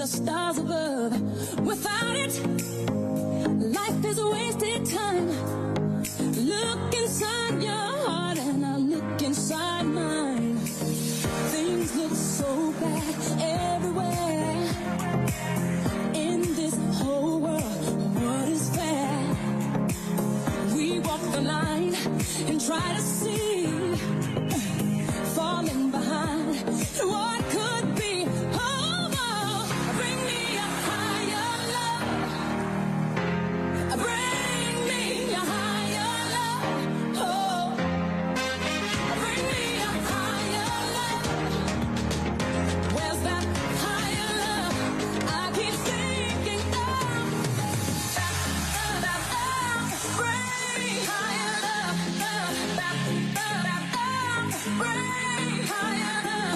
the stars above. Without it, life is a wasted time. Look inside your heart and I'll look inside mine. Things look so bad everywhere. In this whole world, what is fair? We walk the line and try to see, falling behind what could be. Oh, oh, bring me a higher love. Bring me a higher love. Oh, bring me a higher love. Where's that higher love? I keep thinking of. Bring me higher love. Bring higher love.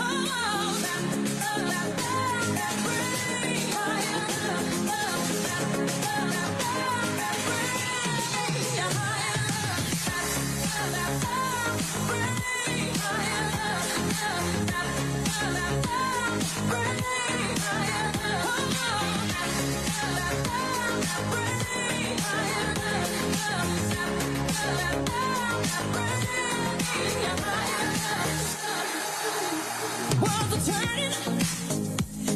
Worlds are turning,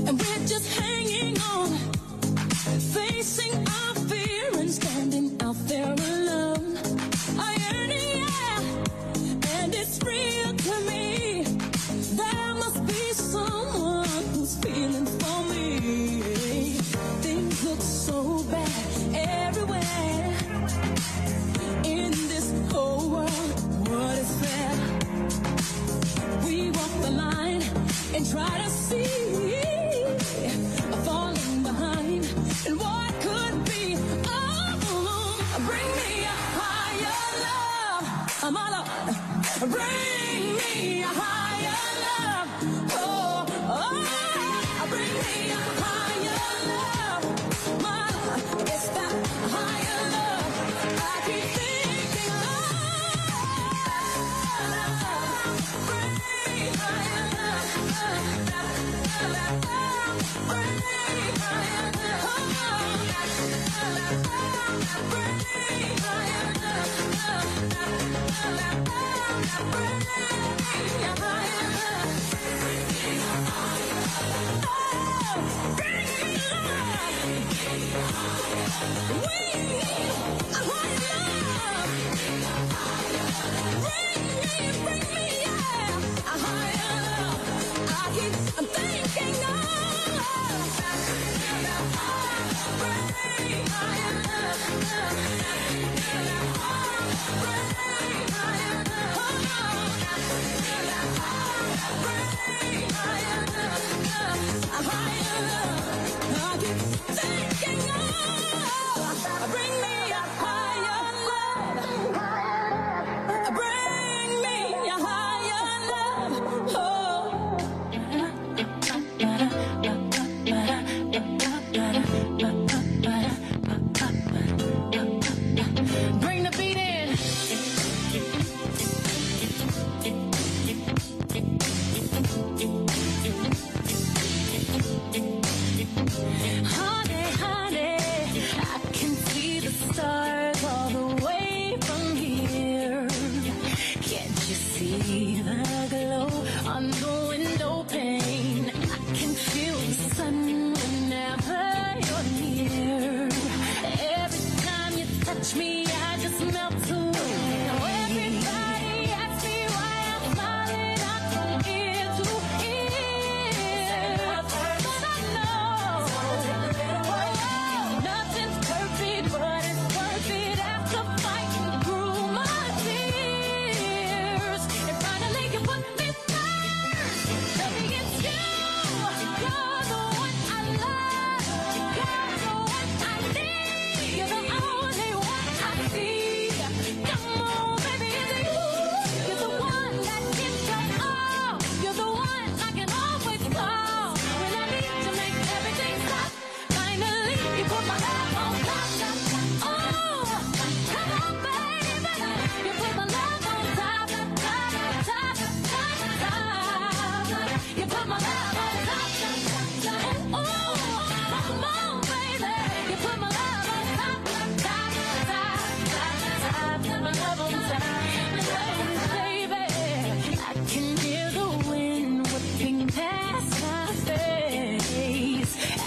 and we're just hanging on, facing our fear and standing out there alone. I yearn, yeah, and it's real to me. There must be someone who's feeling for me. Things look so bad everywhere. In this whole world, what is fair? We walk the line and try to see, falling behind and what could be. Oh, bring me a higher love. I'm all up. Bring me a higher love. Oh, oh, bring me a higher love. My love, it's that higher love I keep thinking of. Bring me higher love. Bring me higher love. Bring me higher love.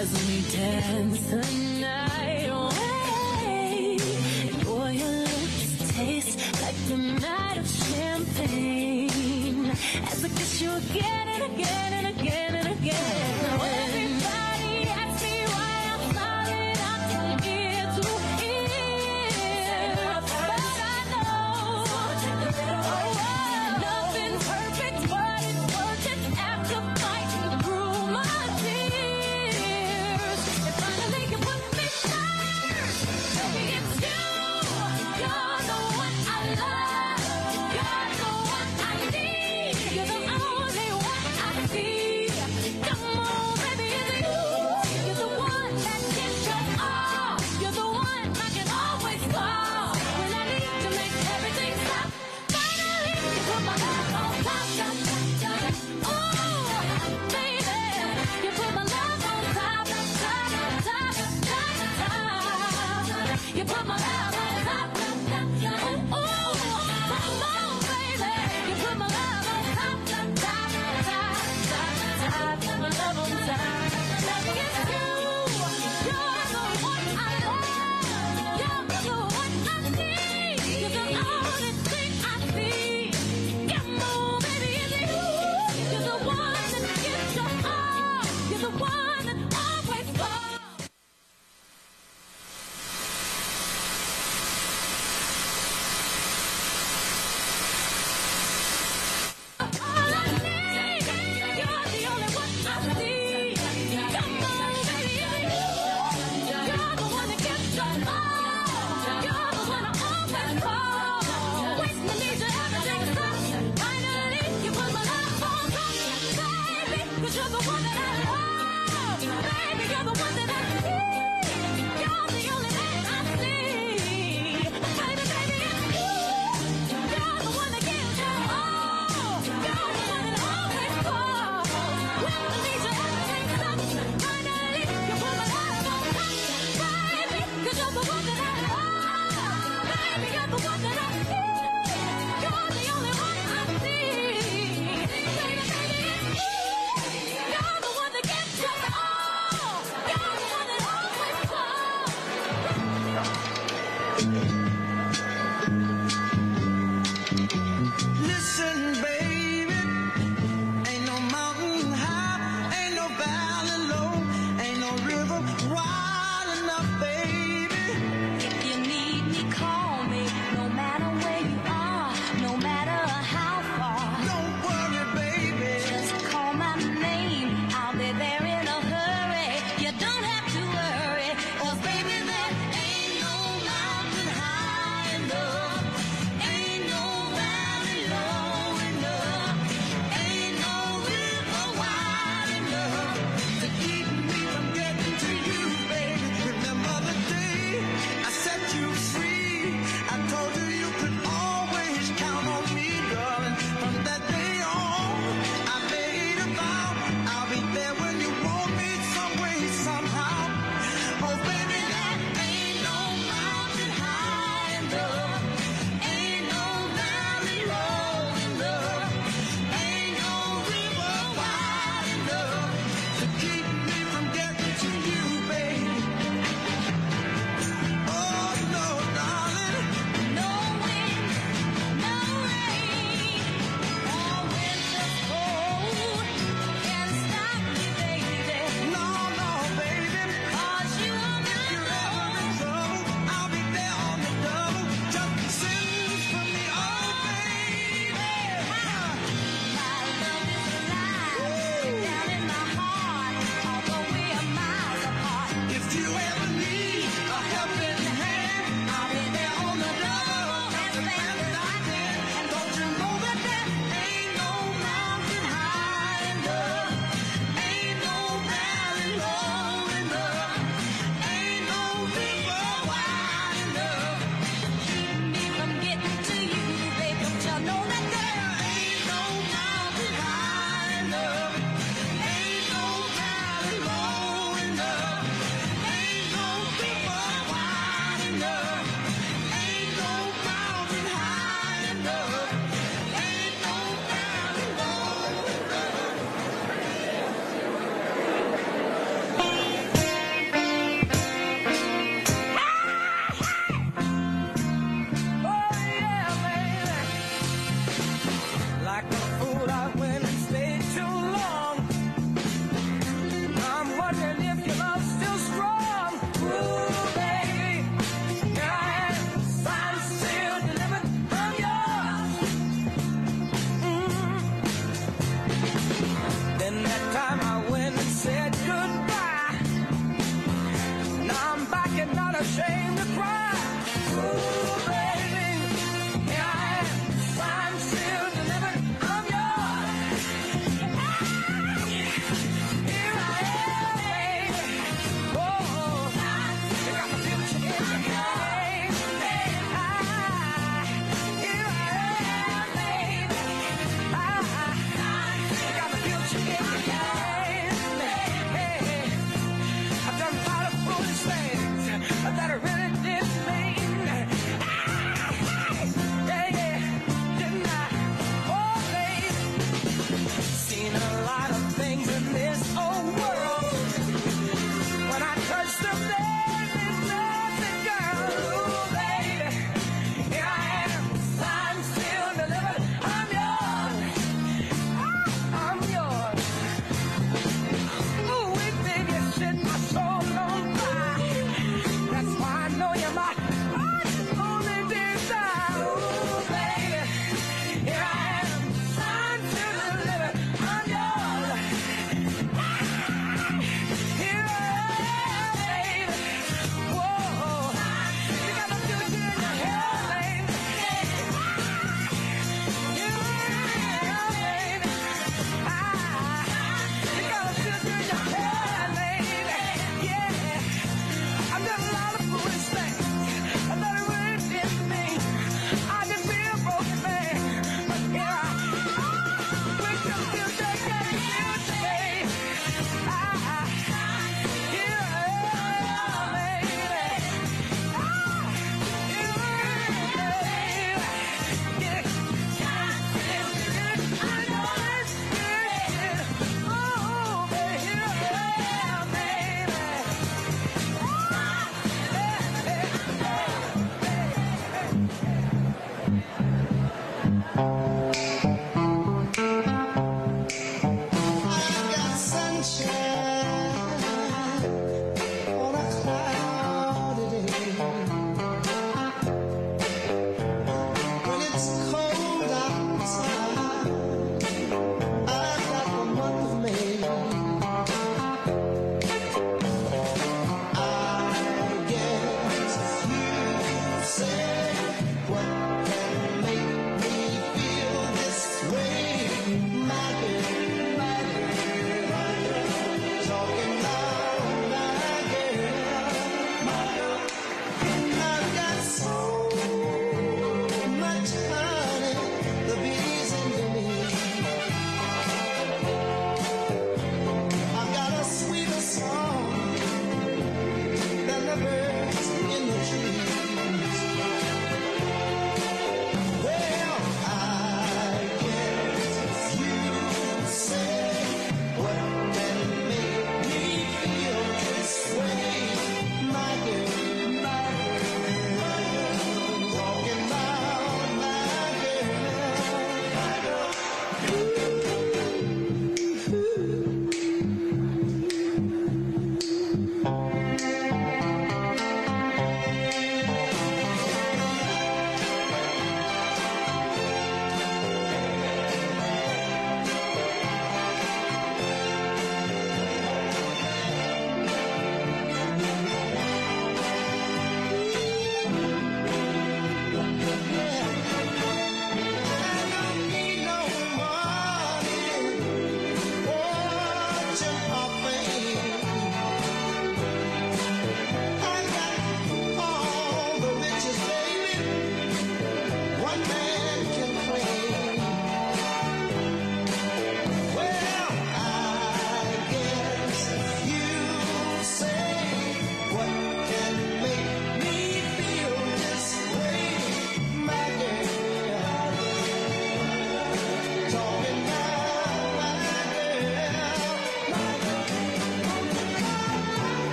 as we dance the night away. Boy, your lips taste like the night of champagne, as I kiss you again and again and again and again. Now everybody asks me why I'm smiling out from ear to ear, but I know nothing's perfect, but it's worth it after fighting through my tears. And finally you put me first, baby, it's you. You're the one I love, you're the one I need, you're the only one I feel.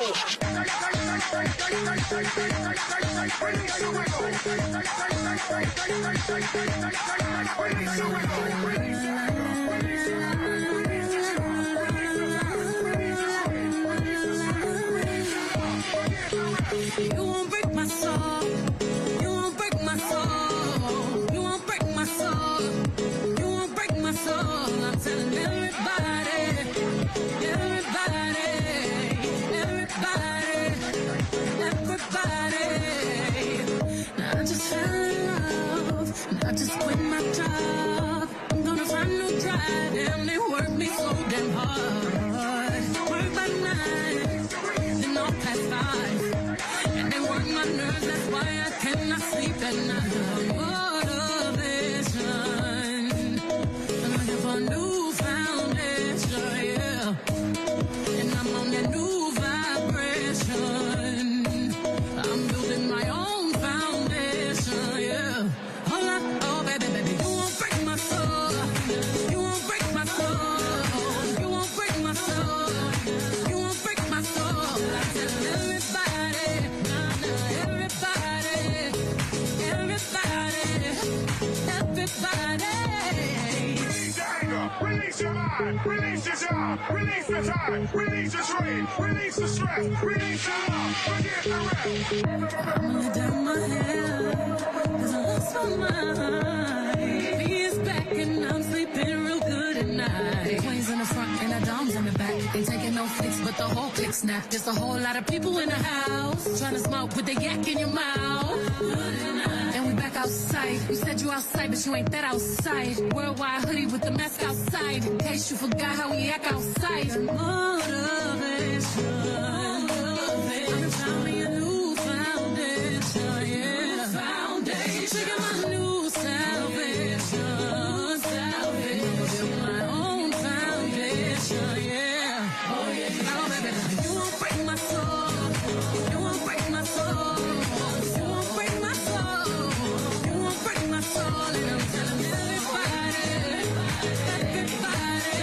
You won't break my soul. You won't break my soul. You won't break my soul. You won't break my soul. I'm telling everybody, everybody, everybody, everybody. Now I just fell in love. And I just quit my job. I'm gonna find a new drive. Damn, they work me so damn hard. Work by 9, then all past 5. And they work my nerves, that's why I cannot sleep at night. Motivation, I'm looking for a new foundation, yeah. And I'm on that new vibration. I'm building my own foundation, yeah. Hold on, oh baby, baby, you won't break my soul. You won't break my soul. You won't break my soul. You won't break my soul. I tell everybody, everybody, everybody. Release your anger, release your mind, release your job, release the time, release the strain, release the stress, release your love, forget the rest. I'm gonna down my head, 'cause I lost my mind. He is back and I'm sleeping real good at night. Queens in the front and the doms in the back. They taking no flicks, but the whole click snap. There's a whole lot of people in the house trying to smoke with the yak in your mouth. And we back outside. You said you outside, but you ain't that outside. Worldwide hoodie with the mask outside. In case you forgot how we act outside. Motivation. I'm found me a new foundation, yeah. Foundation. Checking my new salvation. Salvation. My own foundation, yeah. Oh yeah. Oh baby, you won't break my soul. You won't break my soul. You won't break my soul. You won't break my soul. And I'm telling everybody, everybody,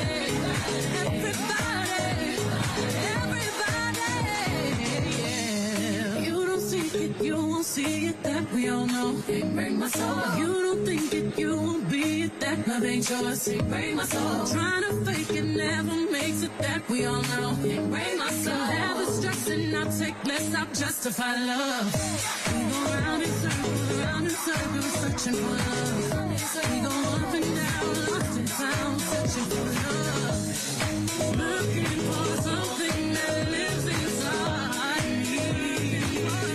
everybody, everybody, yeah. You don't see it, you won't see it, that we all know. Can't break my soul. You don't think it, you won't be it, that love ain't yours. Can't break my soul. Trying to fake it never makes it, that we all know. Can't break my soul. Never stressing, I'll take less, I'll justify love. We go round in circles, searching for love. We go up and down, lost and found, searching for love. Looking for something that lives inside me.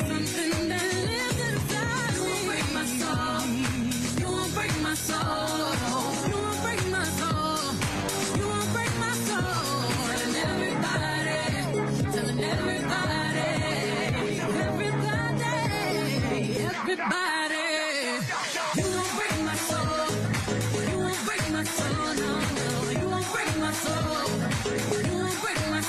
Something that lives inside me. You won't break my soul. You won't break my soul. You won't break my soul. You won't break my soul. Telling everybody, telling everybody, everybody, everybody. You won't break my soul. You won't break my soul. No, no. You won't break my soul. You won't break my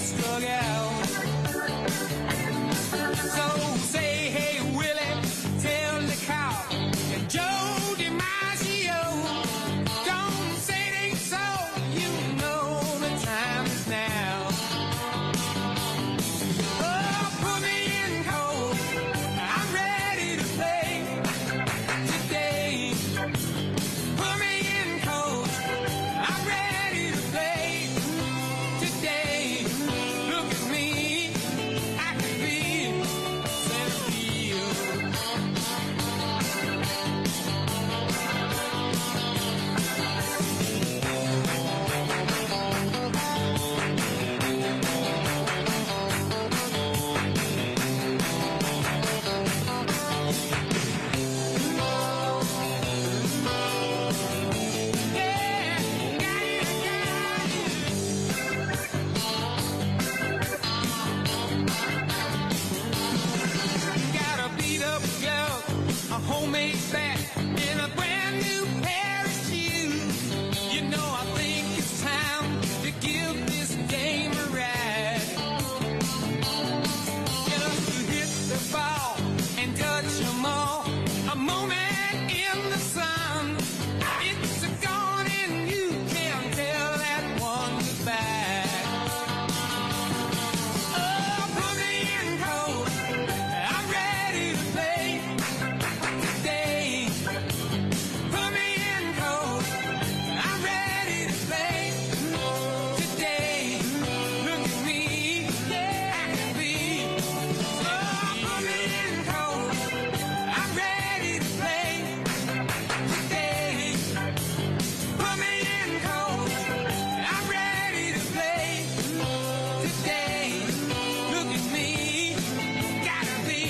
strung out. So say, hey, Willie, tell the cow, and Joe DiMaggio, don't say it ain't so, you know the time is now. Oh, put me in cold, I'm ready to play today. Put me in cold, I'm ready to play today. Look at me, I can be center field. Got a beat up glove, a homemade bat, and a brand new pair of shoes. You know, I think it's time to give this game a ride. Just to hit the ball and touch 'em all. A moment in the sun, it's a gone and you can't tell that one goodbye. Oh, put me in cold, I'm ready to play today. Put me in cold, I'm ready to play today. Look at me, yeah, I can be. Oh, put me in cold, I'm ready to play today. Put me in cold, I'm ready to play today. Look at me, gotta be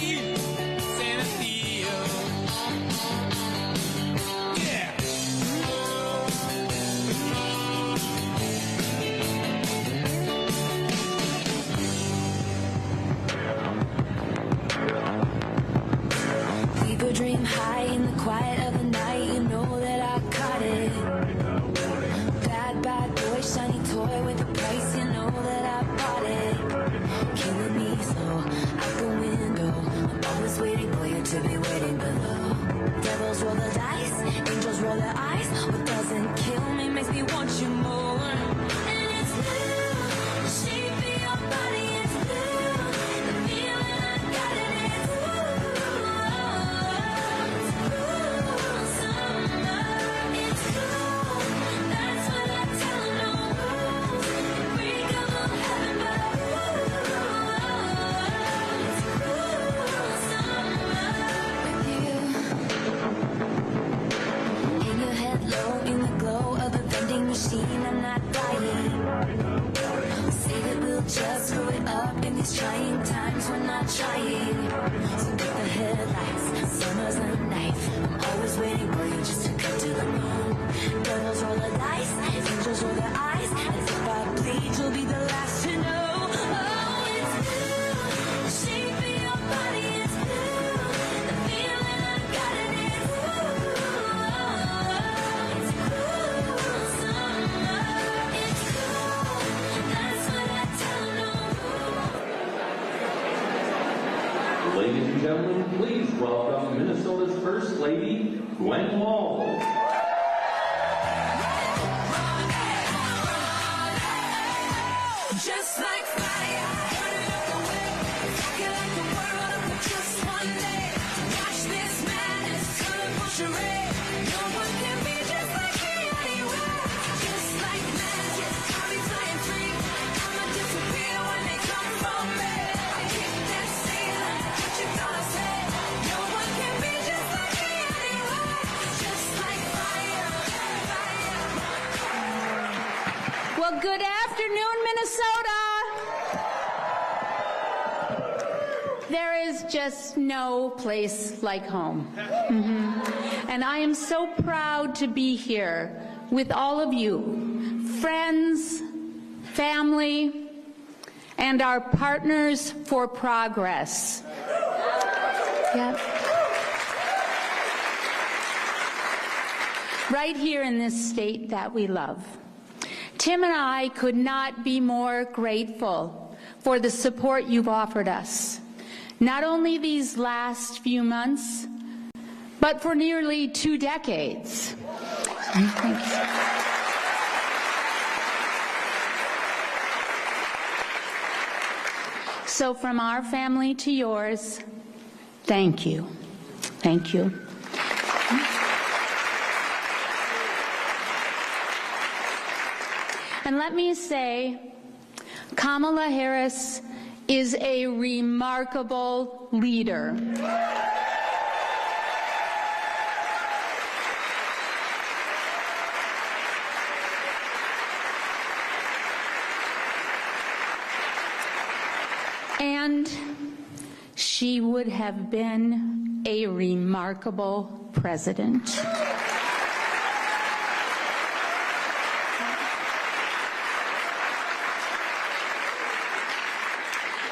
center field. Yeah. Leave your dream high in the quiet of the night. You know that I caught it. Bad, bad boy, shiny toy with a price. You know that I bought it. Killing me slow out the window. I'm always waiting for you to be waiting below. Devils roll the dice, angels roll their eyes. What doesn't kill me makes me want you more. And it's blue, the shape of your body is blue. The feeling I got it is blue. It's cool, summer. It's cool, that's what I tell 'em, no rules. Break 'em on heaven, but it's cool, summer. With you. In your head low, in the glow of a vending machine, I'm not dying. Say that we'll just screw it up in these trying times, we're not trying. So get the headlights, summer's a knife. I'm always waiting for you just to cut to the moon. Devils roll the dice, angels roll their eyes. And if I bleed, you'll be the last to know. Oh, it's blue, the shape of your body is blue. The feeling I got it is blue. It's cool, summer. It's cool, that's what I tell 'em, no rules. Ladies and gentlemen, please welcome Minnesota's First Lady, Gwen Walz. Just like fire, burning up the way, rocking like the world up for just one day. Watch this madness, colorful charade. No one can be just like me anywhere. Just like magic, I'll be flying free. I'ma disappear when they come from me. I kick that ceiling, what you gonna say? No one can be just like me anywhere. Just like fire, fire. Well, good afternoon, Minnesota. There is just no place like home. And I am so proud to be here with all of you, friends, family, and our partners for progress. Yep. Right here in this state that we love. Tim and I could not be more grateful for the support you've offered us, not only these last few months, but for nearly 2 decades. Thank you. So from our family to yours, thank you. Thank you. And let me say, Kamala Harris is a remarkable leader. And she would have been a remarkable president.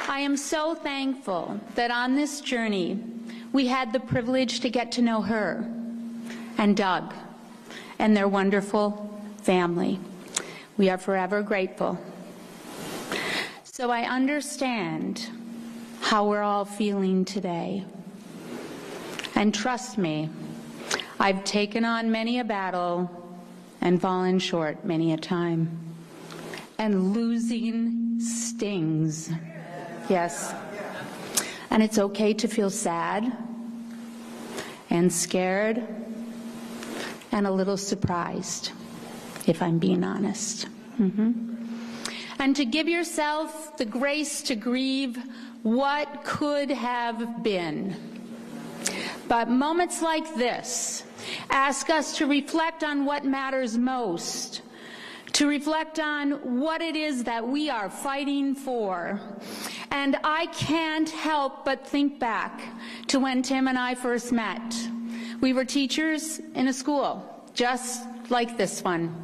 I am so thankful that on this journey we had the privilege to get to know her and Doug and their wonderful family. We are forever grateful. So I understand how we're all feeling today. And trust me, I've taken on many a battle and fallen short many a time. And losing stings. Yes. And it's okay to feel sad and scared and a little surprised, if I'm being honest. And to give yourself the grace to grieve what could have been. But moments like this ask us to reflect on what matters most, to reflect on what it is that we are fighting for. And I can't help but think back to when Tim and I first met. We were teachers in a school, just like this one.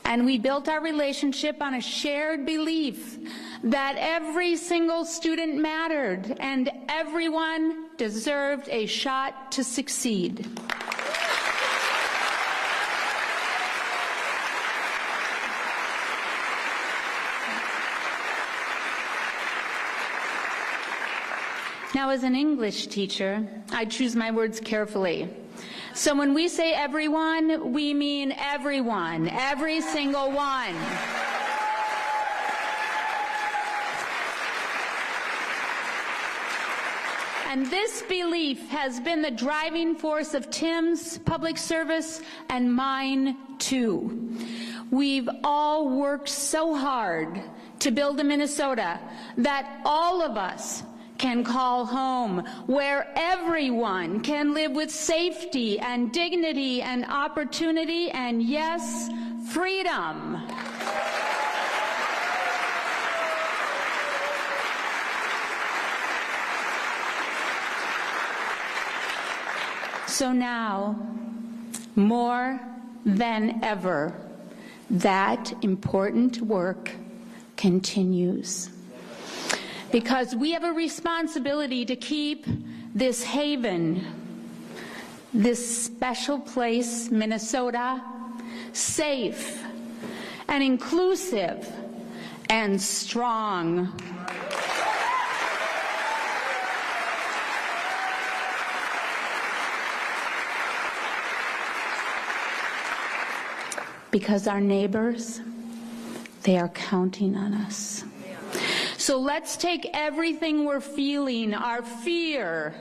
And we built our relationship on a shared belief that every single student mattered and everyone deserved a shot to succeed. Now, as an English teacher, I choose my words carefully. So when we say everyone, we mean everyone, every single one. And this belief has been the driving force of Tim's public service and mine too. We've all worked so hard to build a Minnesota that all of us can call home, where everyone can live with safety and dignity and opportunity and, yes, freedom. So now, more than ever, that important work continues. Because we have a responsibility to keep this haven, this special place, Minnesota, safe and inclusive and strong. Because our neighbors, they are counting on us. So let's take everything we're feeling, our fear,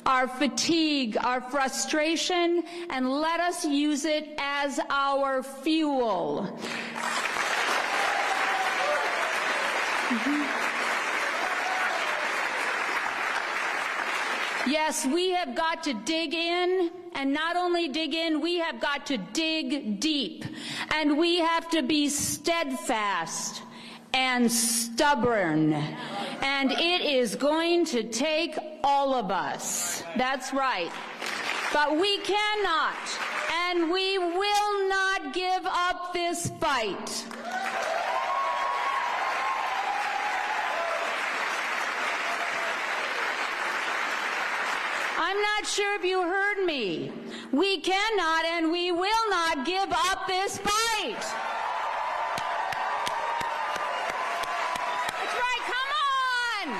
our fatigue, our frustration, and let us use it as our fuel. Yes, we have got to dig in, and not only dig in, we have got to dig deep. And we have to be steadfast and stubborn. And it is going to take all of us. That's right. But we cannot, and we will not give up this fight. I'm not sure if you heard me. We cannot and we will not give up this fight. on!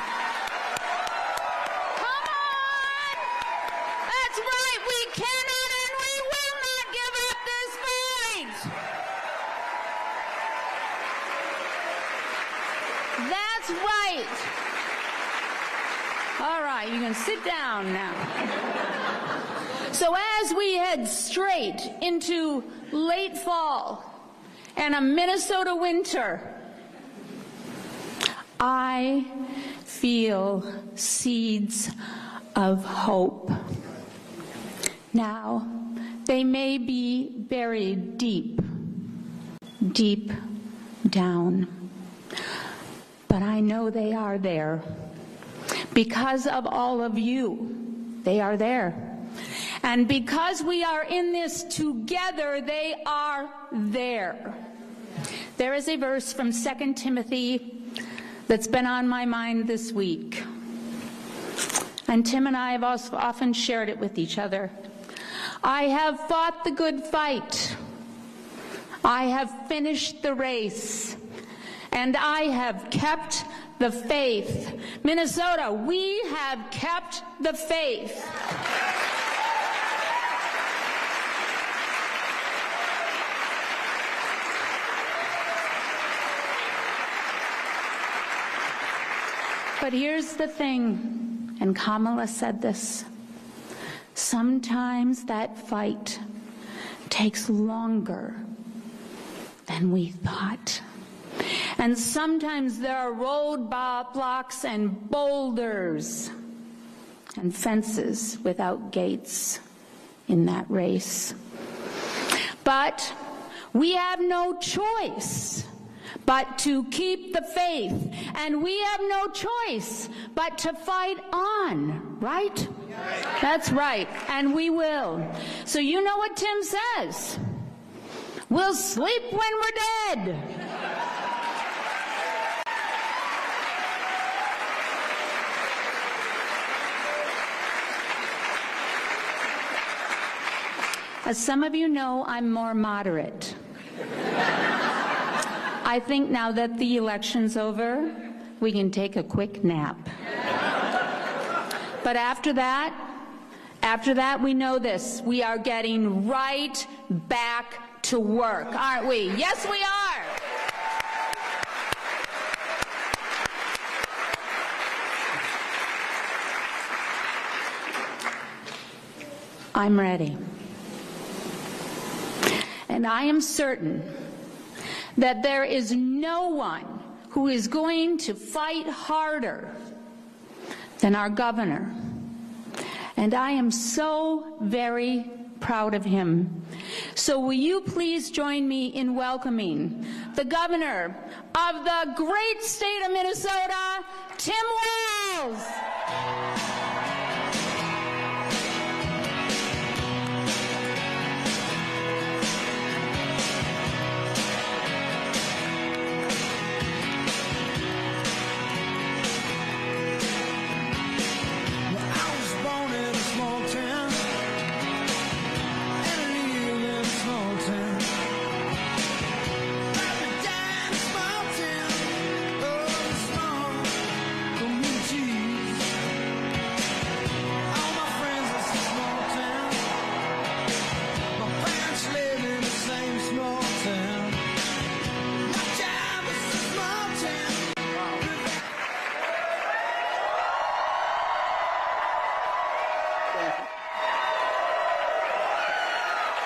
Come on! That's right, we cannot and we will not give up this fight! That's right. All right, you can sit down now. So as we head straight into late fall and a Minnesota winter, I feel seeds of hope. Now, they may be buried deep, deep down, but I know they are there. Because of all of you, they are there. And because we are in this together, they are there. There is a verse from 2 Timothy that's been on my mind this week. And Tim and I have also often shared it with each other. I have fought the good fight. I have finished the race. And I have kept the faith. Minnesota, we have kept the faith. But here's the thing, and Kamala said this, sometimes that fight takes longer than we thought. And sometimes there are roadblocks and boulders and fences without gates in that race. But we have no choice but to keep the faith, and we have no choice but to fight on, right? That's right, and we will. So you know what Tim says. We'll sleep when we're dead. As some of you know, I'm more moderate. I think now that the election's over, we can take a quick nap. But after that, we know this. We are getting right back to work, aren't we? Yes, we are. I'm ready. And I am certain that there is no one who is going to fight harder than our governor. And I am so very proud of him. So will you please join me in welcoming the governor of the great state of Minnesota, Tim Walz.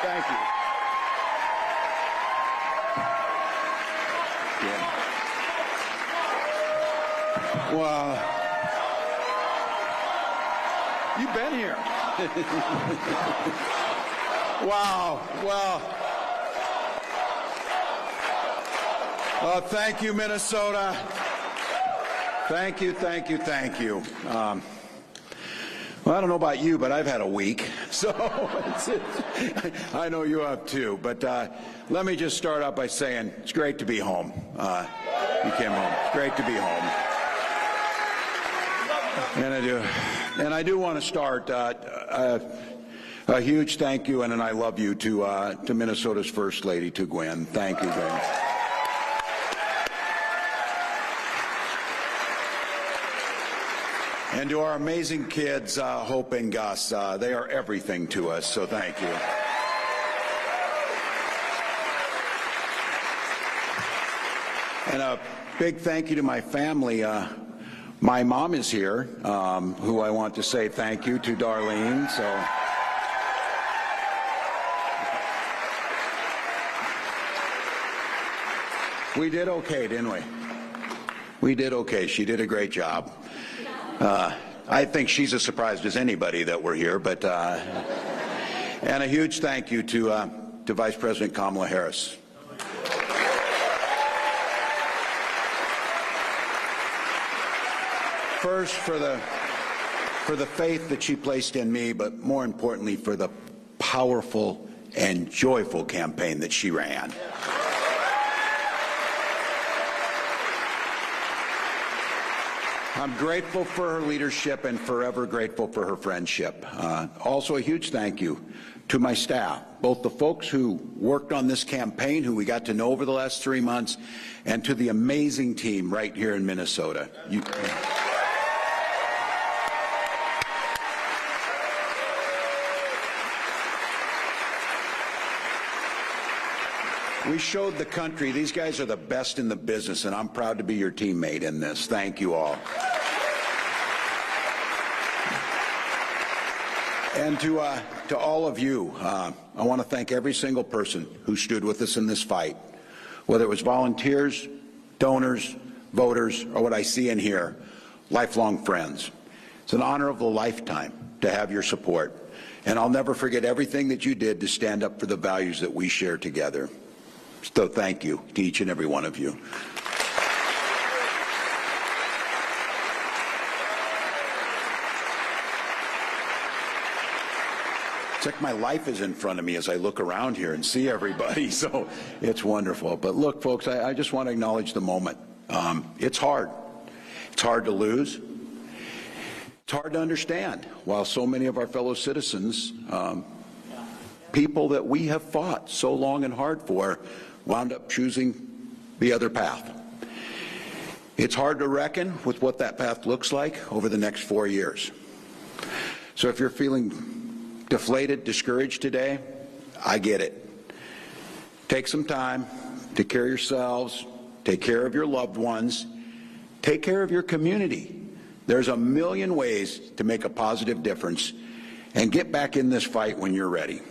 Thank you. Yeah. Well, you've been here. Wow. Well, thank you, Minnesota. Thank you, thank you, thank you. Well, I don't know about you, but I've had a week, so I know you have too. But let me just start out by saying it's great to be home. You came home. It's great to be home. And I do want to start a huge thank you and an I love you to Minnesota's First Lady, to Gwen. Thank you, Gwen. And to our amazing kids, Hope and Gus, they are everything to us, so thank you. And a big thank you to my family. My mom is here, who I want to say thank you to, Darlene. So. We did okay, didn't we? We did okay. She did a great job. I think she's as surprised as anybody that we're here, but and a huge thank you to Vice President Kamala Harris. First, for the faith that she placed in me, but more importantly, for the powerful and joyful campaign that she ran. I'm grateful for her leadership and forever grateful for her friendship. Also, a huge thank you to my staff, both the folks who worked on this campaign, who we got to know over the last 3 months, and to the amazing team right here in Minnesota. We showed the country these guys are the best in the business, and I'm proud to be your teammate in this. Thank you all. And to all of you, I want to thank every single person who stood with us in this fight, whether it was volunteers, donors, voters, or what I see in here, lifelong friends. It's an honor of a lifetime to have your support, and I'll never forget everything that you did to stand up for the values that we share together. So thank you to each and every one of you. It's like my life is in front of me as I look around here and see everybody, so it's wonderful. But look, folks, I just want to acknowledge the moment. It's hard. It's hard to lose. It's hard to understand, while so many of our fellow citizens, people that we have fought so long and hard for, wound up choosing the other path. It's hard to reckon with what that path looks like over the next 4 years. So if you're feeling deflated, discouraged today, I get it. Take some time, take care of yourselves, take care of your loved ones, take care of your community. There's a million ways to make a positive difference, and get back in this fight when you're ready.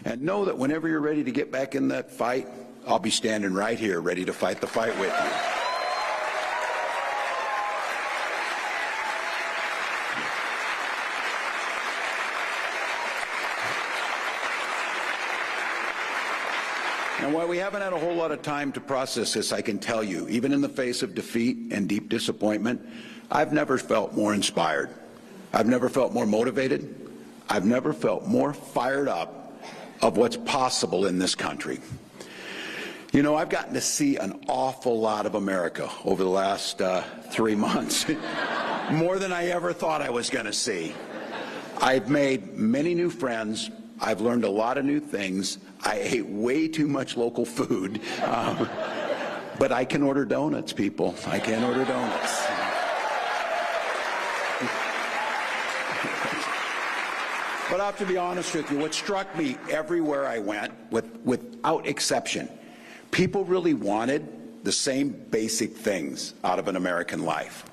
And know that whenever you're ready to get back in that fight, I'll be standing right here ready to fight the fight with you. And while we haven't had a whole lot of time to process this, I can tell you, even in the face of defeat and deep disappointment, I've never felt more inspired. I've never felt more motivated. I've never felt more fired up of what's possible in this country. You know, I've gotten to see an awful lot of America over the last 3 months, more than I ever thought I was going to see. I've made many new friends. I've learned a lot of new things. I ate way too much local food, but I can order donuts, people. I can order donuts. But I have to be honest with you, what struck me everywhere I went, without exception, people really wanted the same basic things out of an American life.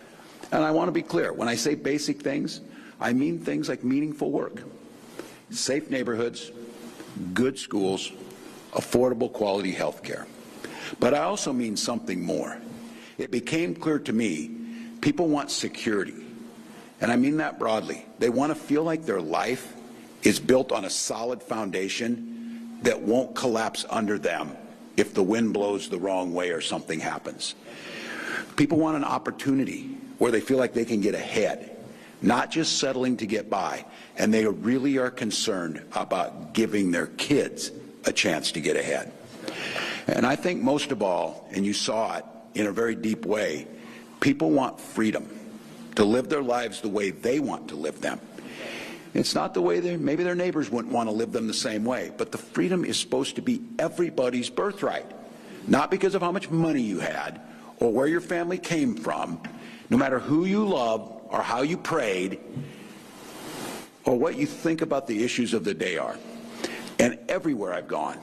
And I want to be clear, when I say basic things, I mean things like meaningful work, safe neighborhoods, good schools, affordable quality health care. But I also mean something more. It became clear to me, people want security. And I mean that broadly. They want to feel like their life is built on a solid foundation that won't collapse under them if the wind blows the wrong way or something happens. People want an opportunity where they feel like they can get ahead, not just settling to get by, and they really are concerned about giving their kids a chance to get ahead. And I think most of all, and you saw it in a very deep way, people want freedom to live their lives the way they want to live them. It's not the way maybe their neighbors wouldn't want to live them the same way, but the freedom is supposed to be everybody's birthright, not because of how much money you had or where your family came from, no matter who you love or how you prayed, or what you think about the issues of the day are. And everywhere I've gone,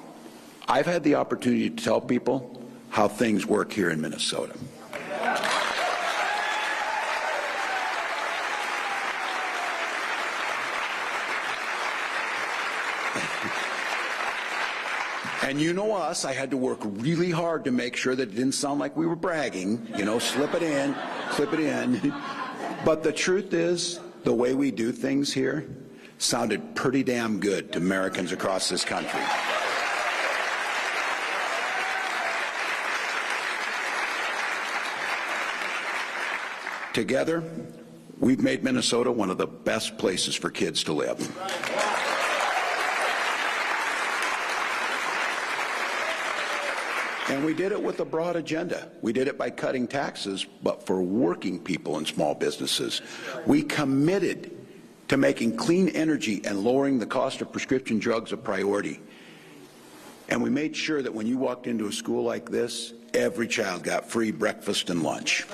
I've had the opportunity to tell people how things work here in Minnesota. And you know us, I had to work really hard to make sure that it didn't sound like we were bragging, you know, slip it in, slip it in. But the truth is, the way we do things here sounded pretty damn good to Americans across this country. Together, we've made Minnesota one of the best places for kids to live. And we did it with a broad agenda. We did it by cutting taxes, but for working people and small businesses. We committed to making clean energy and lowering the cost of prescription drugs a priority. And we made sure that when you walked into a school like this, every child got free breakfast and lunch.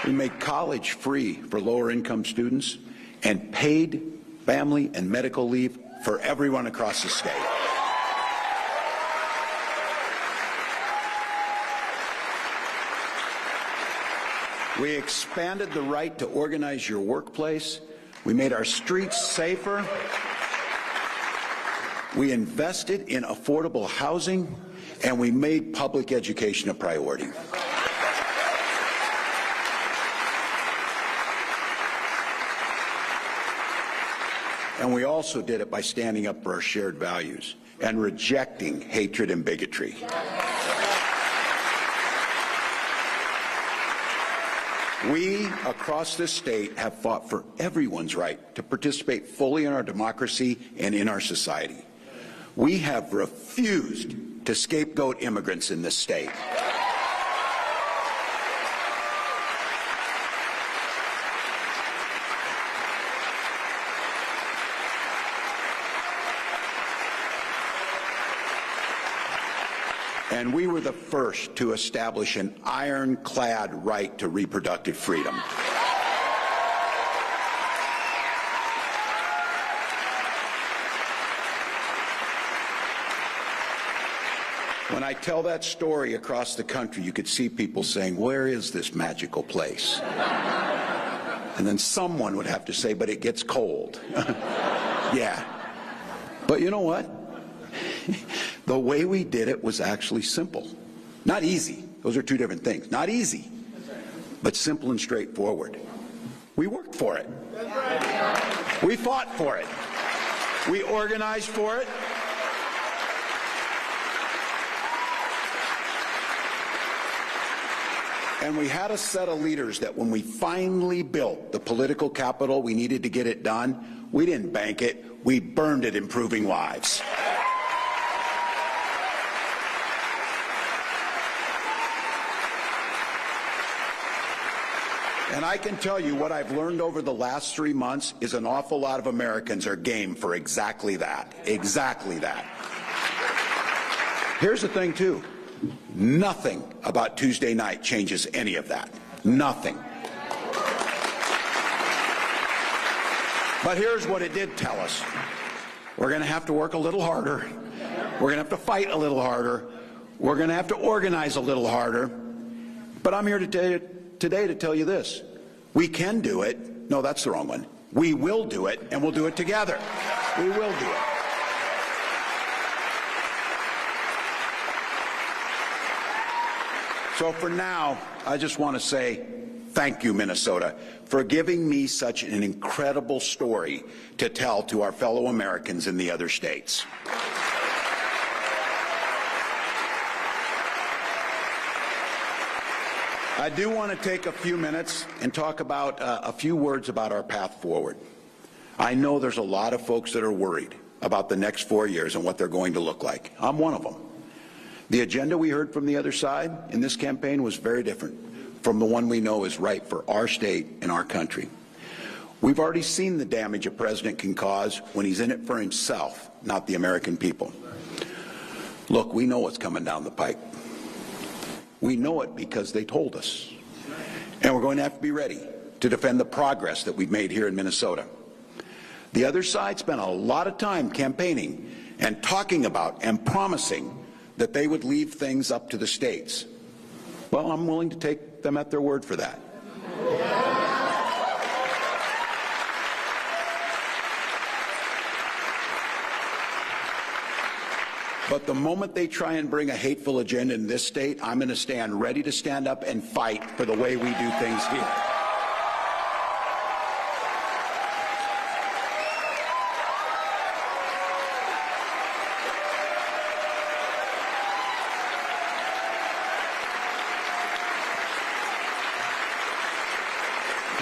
We made college free for lower-income students and paid family and medical leave for everyone across the state. We expanded the right to organize your workplace. We made our streets safer. We invested in affordable housing, and we made public education a priority. And we also did it by standing up for our shared values and rejecting hatred and bigotry. We, across this state, have fought for everyone's right to participate fully in our democracy and in our society. We have refused to scapegoat immigrants in this state. And we were the first to establish an ironclad right to reproductive freedom. When I tell that story across the country, you could see people saying, "Where is this magical place?" And then someone would have to say, "But it gets cold." Yeah. But you know what? The way we did it was actually simple. Not easy. Those are two different things. Not easy, but simple and straightforward. We worked for it. We fought for it. We organized for it. And we had a set of leaders that when we finally built the political capital we needed to get it done, we didn't bank it, we burned it improving lives. And I can tell you what I've learned over the last 3 months is an awful lot of Americans are game for exactly that. Exactly that. Here's the thing, too. Nothing about Tuesday night changes any of that. Nothing. But here's what it did tell us. We're going to have to work a little harder. We're going to have to fight a little harder. We're going to have to organize a little harder. But I'm here today to tell you this. We can do it. No, that's the wrong one. We will do it, and we'll do it together. We will do it. So for now, I just want to say thank you, Minnesota, for giving me such an incredible story to tell to our fellow Americans in the other states. I do want to take a few minutes and talk about a few words about our path forward. I know there's a lot of folks that are worried about the next 4 years and what they're going to look like. I'm one of them. The agenda we heard from the other side in this campaign was very different from the one we know is right for our state and our country. We've already seen the damage a president can cause when he's in it for himself, not the American people. Look, we know what's coming down the pike. We know it because they told us. And we're going to have to be ready to defend the progress that we've made here in Minnesota. The other side spent a lot of time campaigning and talking about and promising that they would leave things up to the states. Well, I'm willing to take them at their word for that. But the moment they try and bring a hateful agenda in this state, I'm going to stand ready to stand up and fight for the way we do things here.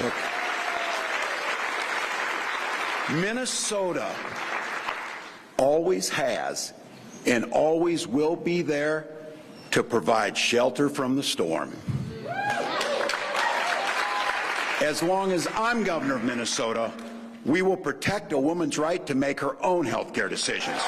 Look, Minnesota always has and always will be there to provide shelter from the storm. As long as I'm governor of Minnesota, we will protect a woman's right to make her own health care decisions.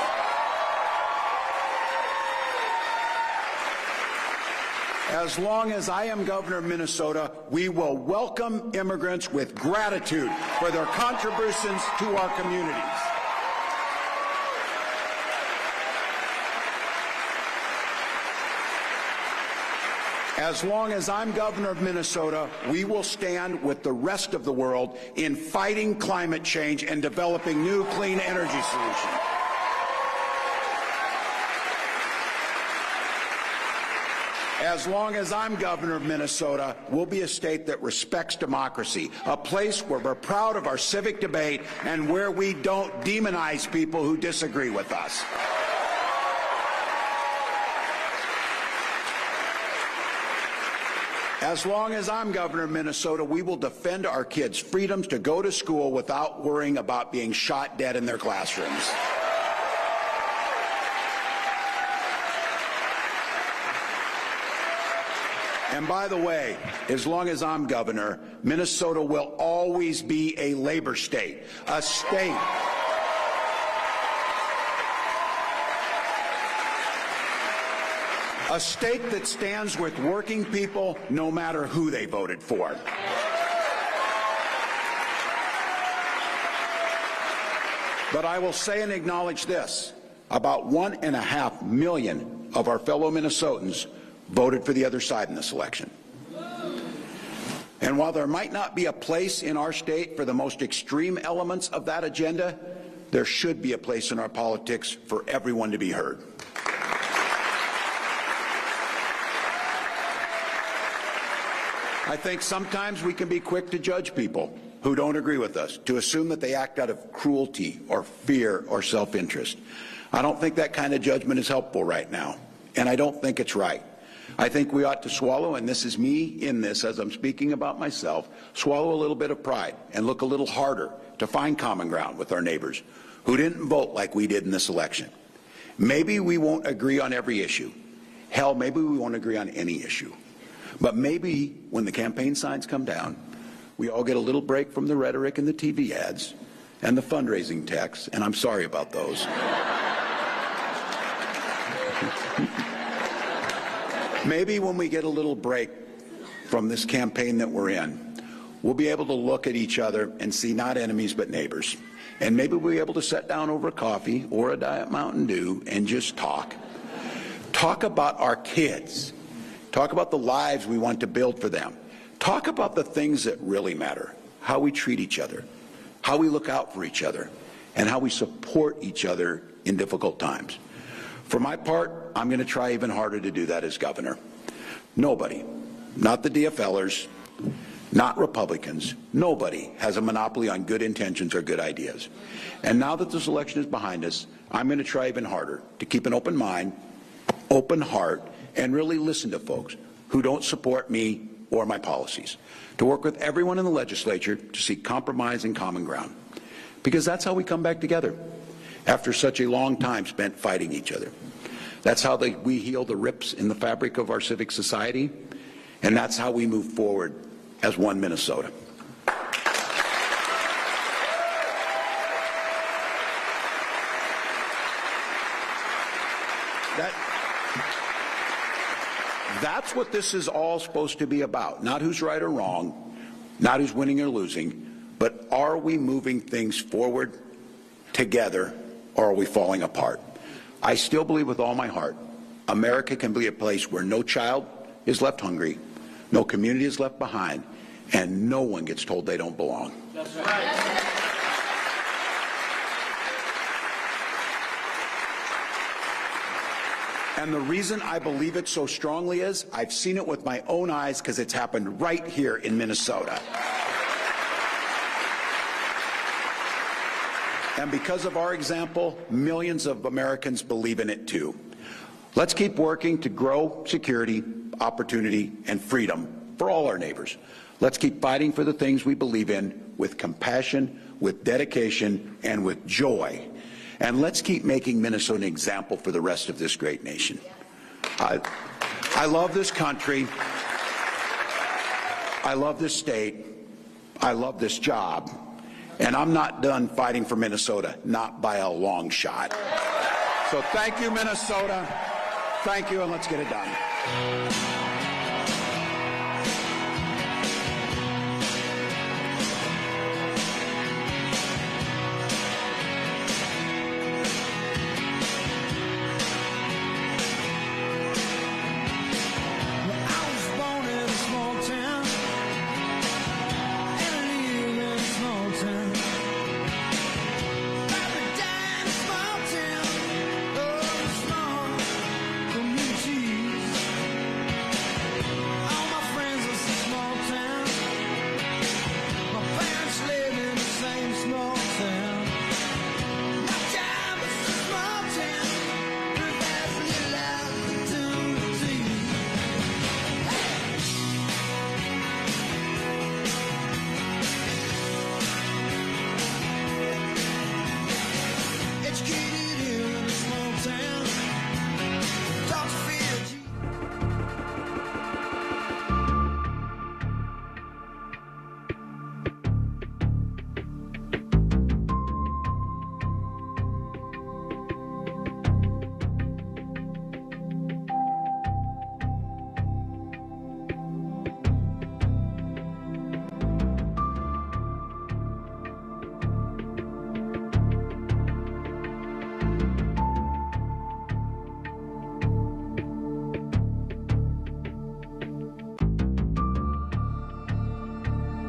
As long as I am governor of Minnesota, we will welcome immigrants with gratitude for their contributions to our communities. As long as I'm governor of Minnesota, we will stand with the rest of the world in fighting climate change and developing new clean energy solutions. As long as I'm governor of Minnesota, we'll be a state that respects democracy, a place where we're proud of our civic debate and where we don't demonize people who disagree with us. As long as I'm governor of Minnesota, we will defend our kids' freedoms to go to school without worrying about being shot dead in their classrooms. And by the way, as long as I'm governor, Minnesota will always be a labor state, a state that stands with working people no matter who they voted for. But I will say and acknowledge this, about 1.5 million of our fellow Minnesotans voted for the other side in this election. And while there might not be a place in our state for the most extreme elements of that agenda, there should be a place in our politics for everyone to be heard. I think sometimes we can be quick to judge people who don't agree with us, to assume that they act out of cruelty or fear or self-interest. I don't think that kind of judgment is helpful right now, and I don't think it's right. I think we ought to swallow, and this is me in this as I'm speaking about myself, swallow a little bit of pride and look a little harder to find common ground with our neighbors who didn't vote like we did in this election. Maybe we won't agree on every issue. Hell, maybe we won't agree on any issue. But maybe when the campaign signs come down, we all get a little break from the rhetoric and the TV ads and the fundraising texts, and I'm sorry about those. Maybe when we get a little break from this campaign that we're in, we'll be able to look at each other and see not enemies but neighbors. And maybe we'll be able to sit down over a coffee or a Diet Mountain Dew and just talk. Talk about our kids. Talk about the lives we want to build for them. Talk about the things that really matter, how we treat each other, how we look out for each other, and how we support each other in difficult times. For my part, I'm going to try even harder to do that as governor. Nobody, not the DFLers, not Republicans, nobody has a monopoly on good intentions or good ideas. And now that this election is behind us, I'm going to try even harder to keep an open mind, open heart, and really listen to folks who don't support me or my policies, to work with everyone in the legislature to seek compromise and common ground. Because that's how we come back together after such a long time spent fighting each other. That's how we heal the rips in the fabric of our civic society, and that's how we move forward as one Minnesota. That's what this is all supposed to be about. Not who's right or wrong, not who's winning or losing, but are we moving things forward together, or are we falling apart? I still believe with all my heart, America can be a place where no child is left hungry, no community is left behind, and no one gets told they don't belong. That's right. And the reason I believe it so strongly is I've seen it with my own eyes because it's happened right here in Minnesota. And because of our example, millions of Americans believe in it too. Let's keep working to grow security, opportunity, and freedom for all our neighbors. Let's keep fighting for the things we believe in with compassion, with dedication, and with joy. And let's keep making Minnesota an example for the rest of this great nation. I love this country. I love this state. I love this job. And I'm not done fighting for Minnesota, not by a long shot. So thank you, Minnesota. Thank you, and let's get it done.